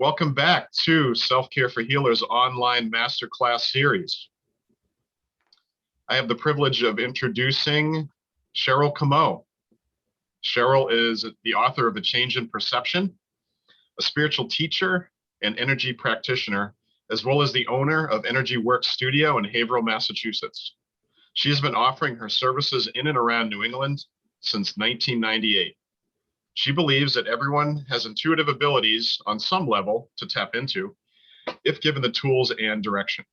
Welcome back to Self-Care for Healers online Masterclass series. I have the privilege of introducing Sherryl Comeau. Sherryl is the author of A Change in Perception, a spiritual teacher and energy practitioner, as well as the owner of Energy Work Studio in Haverhill, Massachusetts. She has been offering her services in and around New England since 1998. She believes that everyone has intuitive abilities on some level to tap into, if given the tools and direction.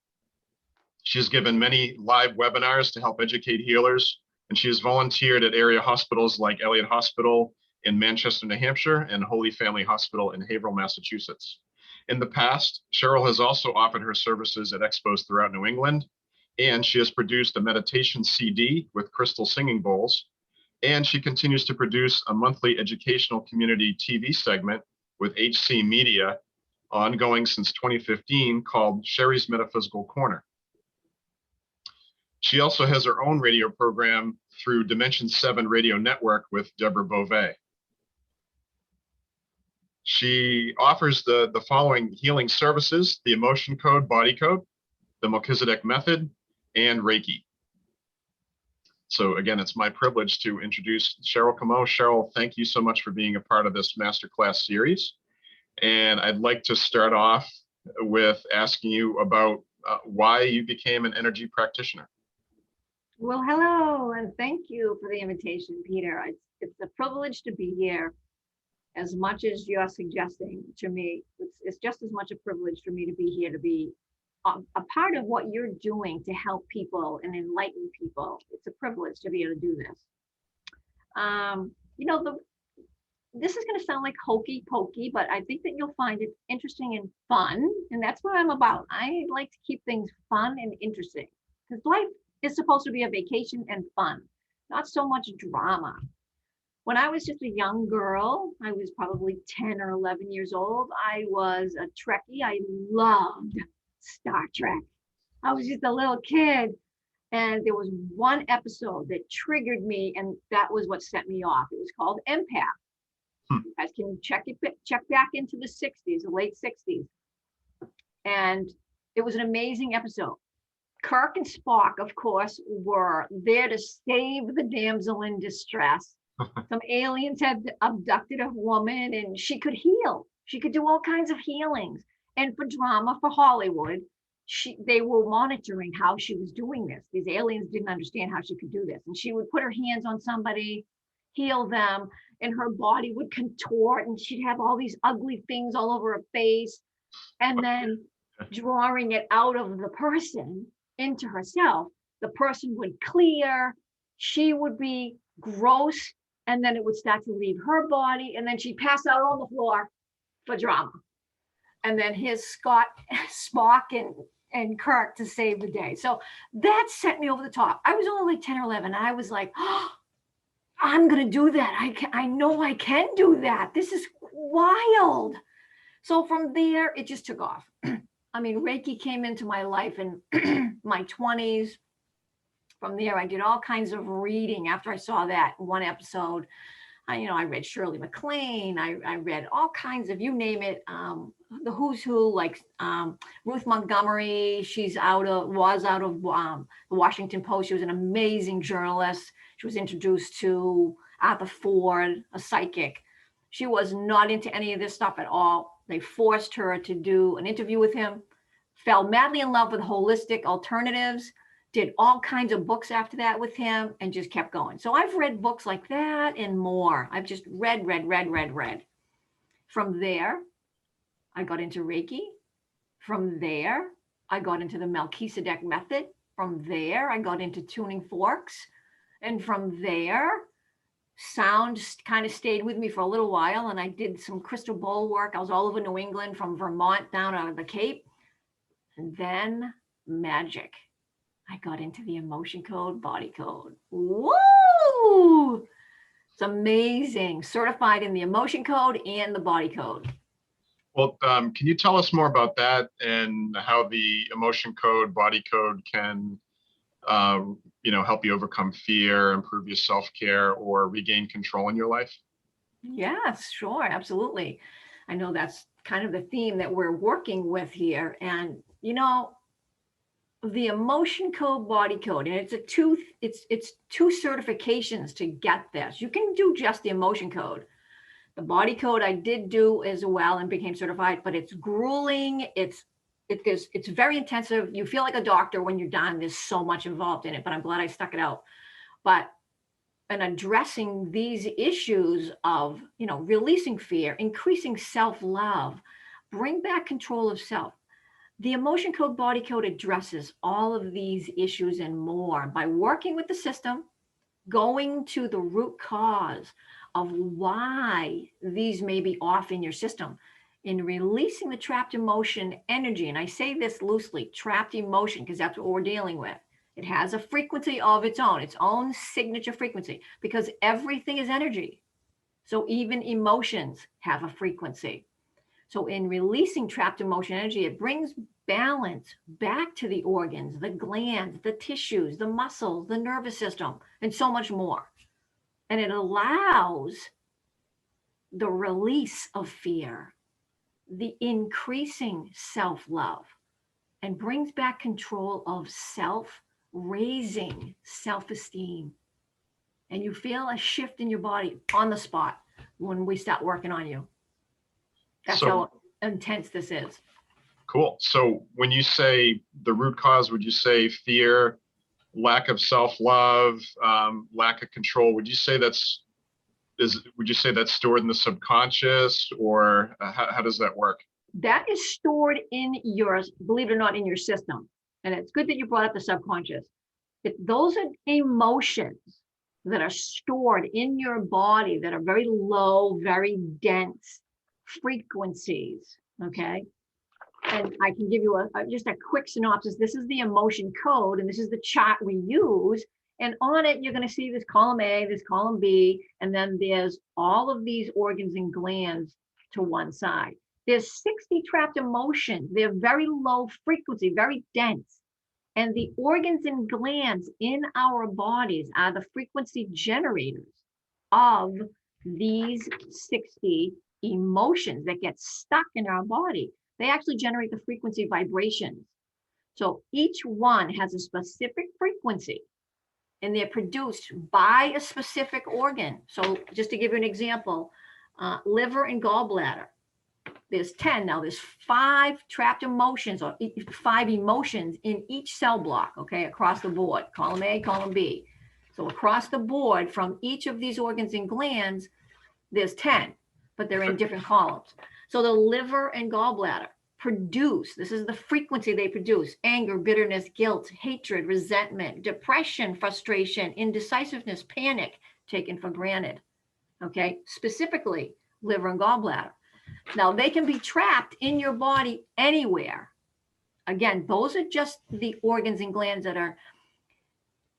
She has given many live webinars to help educate healers, and she has volunteered at area hospitals like Elliott Hospital in Manchester, New Hampshire, and Holy Family Hospital in Haverhill, Massachusetts. In the past, Sherryl has also offered her services at expos throughout New England, and she has produced a meditation CD with crystal singing bowls. And she continues to produce a monthly educational community TV segment with HC Media, ongoing since 2015, called Sherry's Metaphysical Corner. She also has her own radio program through Dimension 7 Radio Network with Deborah Beauvais. She offers the following healing services: the Emotion Code, Body Code, the Melchizedek Method, and Reiki. So again, it's my privilege to introduce Sherryl Comeau. Sherryl, thank you so much for being a part of this masterclass series. And I'd like to start off with asking you about why you became an energy practitioner. Well, hello, and thank you for the invitation, Peter. It's a privilege to be here. As much as you're suggesting to me, it's just as much a privilege for me to be here, to be a part of what you're doing to help people and enlighten people. It's a privilege to be able to do this. This is going to sound like hokey pokey, but I think that you'll find it interesting and fun. And that's what I'm about. I like to keep things fun and interesting, because life is supposed to be a vacation and fun, not so much drama. When I was just a young girl, I was probably 10 or 11 years old. I was a Trekkie. I loved Star Trek. I was just a little kid, and there was one episode that triggered me, and that was what set me off. It was called Empath. You guys can check back into the 60s, the late 60s. And it was an amazing episode. Kirk and Spock, of course, were there to save the damsel in distress. Some aliens had abducted a woman, and she could heal. She could do all kinds of healings. And for drama, for Hollywood, they were monitoring how she was doing this. These aliens didn't understand how she could do this. And she would put her hands on somebody, heal them, and her body would contort, and she'd have all these ugly things all over her face. And then drawing it out of the person into herself, the person would clear, she would be gross, and then it would start to leave her body, and then she'd pass out on the floor for drama. And then his Spock and Kirk to save the day. So that set me over the top. I was only like 10 or 11. And I was like, oh, I'm going to do that. I know I can do that. This is wild. So from there, it just took off. I mean, Reiki came into my life in my 20s. From there, I did all kinds of reading after I saw that one episode. I read Shirley MacLaine. I read all kinds of, you name it, the who's who, like Ruth Montgomery. Was out of the Washington Post. She was an amazing journalist. She was introduced to Arthur Ford, a psychic. She was not into any of this stuff at all. They forced her to do an interview with him, fell madly in love with holistic alternatives, did all kinds of books after that with him, and just kept going. So I've read books like that and more. I've just read. From there, I got into Reiki. From there, I got into the Melchizedek Method. From there, I got into tuning forks. And from there, sound kind of stayed with me for a little while, and I did some crystal bowl work. I was all over New England, from Vermont down to the Cape. And then magic. I got into the Emotion Code, Body Code. Woo! It's amazing. Certified in the Emotion Code and the Body Code. Well, can you tell us more about that and how the Emotion Code, Body Code can, help you overcome fear, improve your self-care, or regain control in your life? Yes, sure, absolutely. I know that's kind of the theme that we're working with here. And, you know, the emotion code, body code, and it's two certifications to get this. You can do just the emotion code. The body code I did do as well and became certified, but it's grueling. It's very intensive. You feel like a doctor when you're done. There's so much involved in it, but I'm glad I stuck it out. But and addressing these issues of, you know, releasing fear, increasing self-love, bring back control of self. The emotion code, body code addresses all of these issues and more by working with the system, going to the root cause of why these may be off in your system, in releasing the trapped emotion energy. And I say this loosely, trapped emotion, because that's what we're dealing with. It has a frequency of its own signature frequency, because everything is energy. So even emotions have a frequency. So in releasing trapped emotion energy, it brings balance back to the organs, the glands, the tissues, the muscles, the nervous system, and so much more. And it allows the release of fear, the increasing self-love, and brings back control of self, raising self-esteem. And you feel a shift in your body on the spot when we start working on you. That's how intense this is. Cool. So when you say the root cause, would you say fear, lack of self-love, lack of control? Would you say that's stored in the subconscious, or how does that work? That is stored in yours, believe it or not, in your system. And it's good that you brought up the subconscious. Those are emotions that are stored in your body that are very low, very dense frequencies. Okay. And I can give you just a quick synopsis. This is the emotion code, and this is the chart we use. And on it, you're going to see this column A, this column B, and then there's all of these organs and glands to one side. There's 60 trapped emotions. They're very low frequency, very dense. And the organs and glands in our bodies are the frequency generators of these 60 emotions that get stuck in our body. They actually generate the frequency vibrations. So each one has a specific frequency, and they're produced by a specific organ. So just to give you an example, liver and gallbladder. There's 10 now. There's 5 trapped emotions, or 5 emotions in each cell block, okay, across the board, column A, column B. So across the board from each of these organs and glands, there's 10, but they're in different columns. So the liver and gallbladder produce, this is the frequency they produce: anger, bitterness, guilt, hatred, resentment, depression, frustration, indecisiveness, panic, taken for granted. Okay, specifically liver and gallbladder. Now they can be trapped in your body anywhere. Again, those are just the organs and glands that are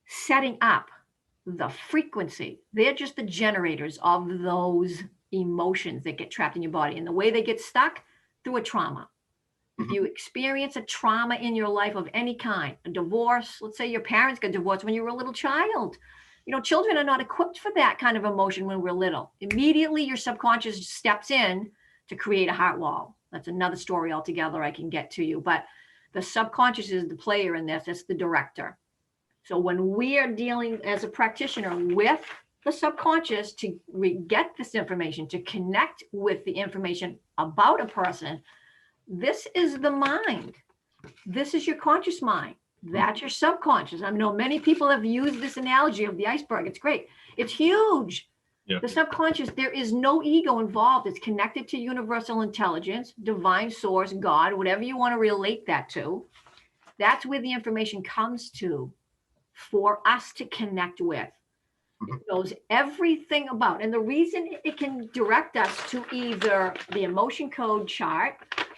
setting up the frequency. They're just the generators of those emotions that get trapped in your body. And the way they get stuck, through a trauma. If you experience a trauma in your life of any kind, a divorce, let's say your parents got divorced when you were a little child. You know, children are not equipped for that kind of emotion when we're little. Immediately your subconscious steps in to create a heart wall. That's another story altogether I can get to you. But the subconscious is the player in this. It's the director. So when we are dealing as a practitioner with the subconscious to get this information, to connect with the information about a person, this is the mind. This is your conscious mind. That's your subconscious. I know many people have used this analogy of the iceberg. It's great. It's huge. Yeah. The subconscious, there is no ego involved. It's connected to universal intelligence, divine source, God, whatever you want to relate that to. That's where the information comes to for us to connect with. It knows everything about, and the reason it can direct us to either the emotion code chart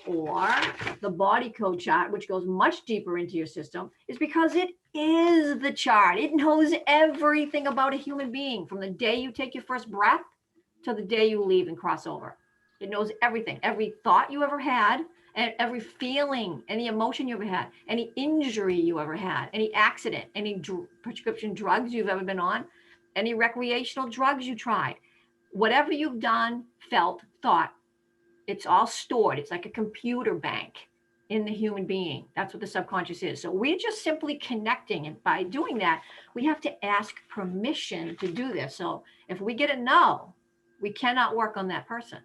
or the body code chart, which goes much deeper into your system, is because it is the chart. It knows everything about a human being from the day you take your first breath to the day you leave and cross over. It knows everything, every thought you ever had, and every feeling, any emotion you ever had, any injury you ever had, any accident, any prescription drugs you've ever been on, any recreational drugs you tried, whatever you've done, felt, thought, It's all stored. It's like a computer bank in the human being. That's what the subconscious is. So we're just simply connecting. And by doing that, we have to ask permission to do this. So if we get a no, we cannot work on that person.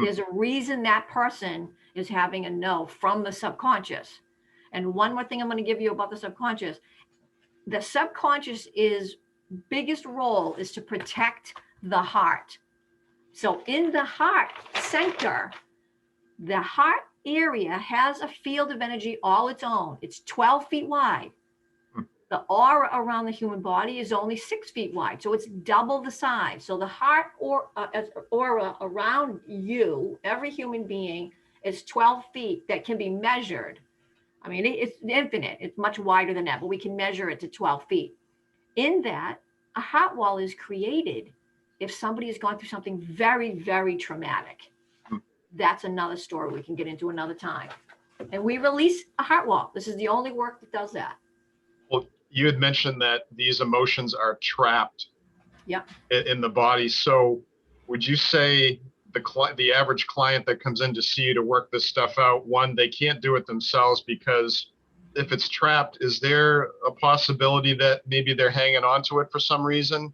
There's a reason that person is having a no from the subconscious. And one more thing I'm going to give you about the subconscious is biggest role is to protect the heart. So in the heart center, the heart area has a field of energy all its own. It's 12 feet wide. The aura around the human body is only 6 feet wide. So it's double the size. So the heart aura around you, every human being, is 12 feet that can be measured. I mean, it's infinite. It's much wider than that, but we can measure it to 12 feet. In that, a heart wall is created if somebody has gone through something very, very traumatic. That's another story we can get into another time. And we release a heart wall. This is the only work that does that. Well, you had mentioned that these emotions are trapped in the body. So would you say the average client that comes in to see you to work this stuff out, one, they can't do it themselves because if it's trapped, is there a possibility that maybe they're hanging on to it for some reason?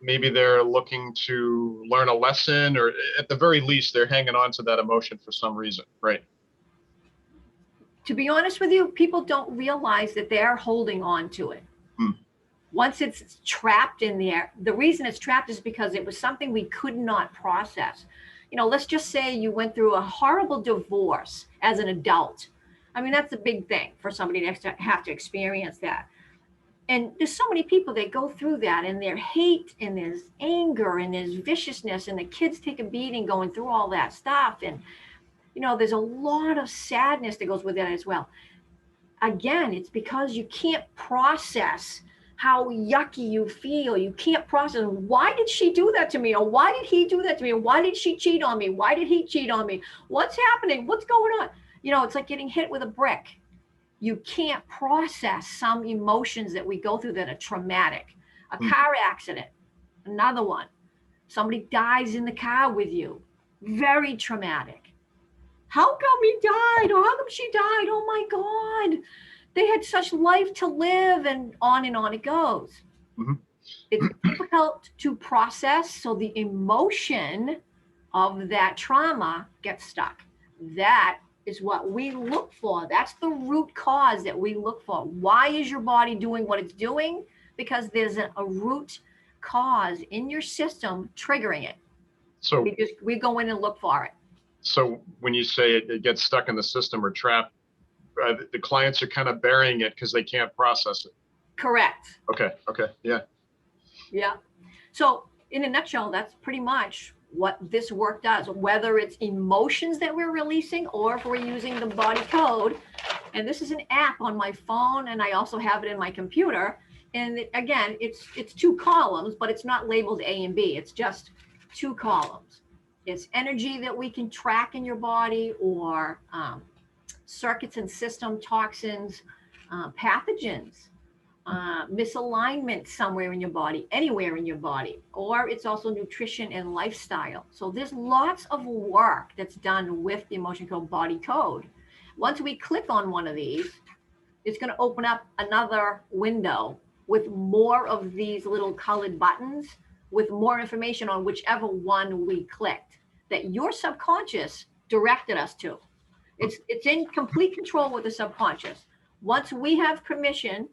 Maybe they're looking to learn a lesson, or at the very least, they're hanging on to that emotion for some reason, right? To be honest with you, people don't realize that they're holding on to it. Once it's trapped in there, the reason it's trapped is because it was something we could not process. You know, let's just say you went through a horrible divorce as an adult. I mean, that's a big thing for somebody to have to experience that. And there's so many people that go through that, and there's hate and there's anger and there's viciousness, and the kids take a beating going through all that stuff. And, you know, there's a lot of sadness that goes with that as well. Again, it's because you can't process how yucky you feel. You can't process, why did she do that to me? Or why did he do that to me? Or why did she cheat on me? Why did he cheat on me? What's happening? What's going on? You know, it's like getting hit with a brick. You can't process some emotions that we go through that are traumatic. A car accident, another one. Somebody dies in the car with you, very traumatic. How come he died? Or how come she died? Oh my God. They had such life to live, and on it goes. It's difficult to process, so the emotion of that trauma gets stuck. That is what we look for. That's the root cause that we look for. Why is your body doing what it's doing? Because there's a root cause in your system triggering it. So we go in and look for it. So when you say it gets stuck in the system or trapped, the clients are kind of burying it because they can't process it. Correct. Okay. Yeah. So in a nutshell, that's pretty much what this work does, whether it's emotions that we're releasing or if we're using the body code. And this is an app on my phone, and I also have it in my computer. And again, it's 2 columns, but it's not labeled A and B. It's just 2 columns. It's energy that we can track in your body, or circuits and system toxins, pathogens, misalignment somewhere in your body, anywhere in your body, or it's also nutrition and lifestyle. So there's lots of work that's done with the emotion code body code. Once we click on one of these, it's going to open up another window with more of these little colored buttons with more information on whichever one we clicked that your subconscious directed us to. It's in complete control with the subconscious. Once we have permission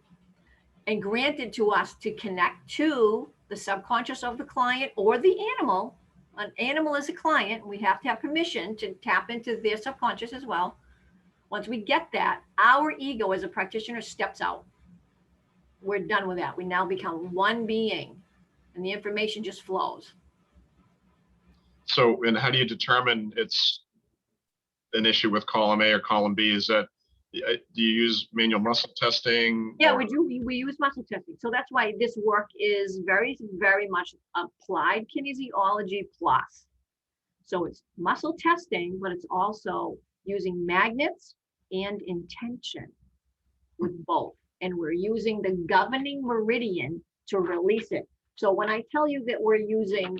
and granted to us to connect to the subconscious of the client or the animal, an animal is a client, we have to have permission to tap into their subconscious as well. Once we get that, our ego as a practitioner steps out. We're done with that. We now become one being, and the information just flows. So, and how do you determine it's an issue with column A or column B? Is that, do you use manual muscle testing? Yeah, we do. We use muscle testing. So that's why this work is very, very much applied kinesiology plus. So it's muscle testing, but it's also using magnets and intention with both. And we're using the governing meridian to release it. So when I tell you that we're using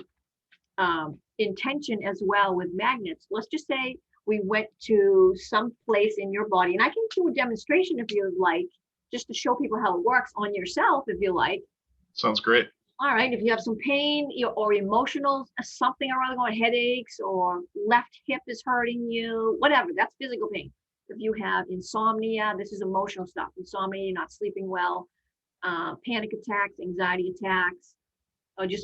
intention as well with magnets. Let's just say we went to some place in your body, and I can do a demonstration if you like, just to show people how it works on yourself if you like. Sounds great. All right, if you have some pain or emotional something around going headaches or left hip is hurting you, whatever, that's physical pain. If you have insomnia, this is emotional stuff. Insomnia, you're not sleeping well, panic attacks, anxiety attacks, or just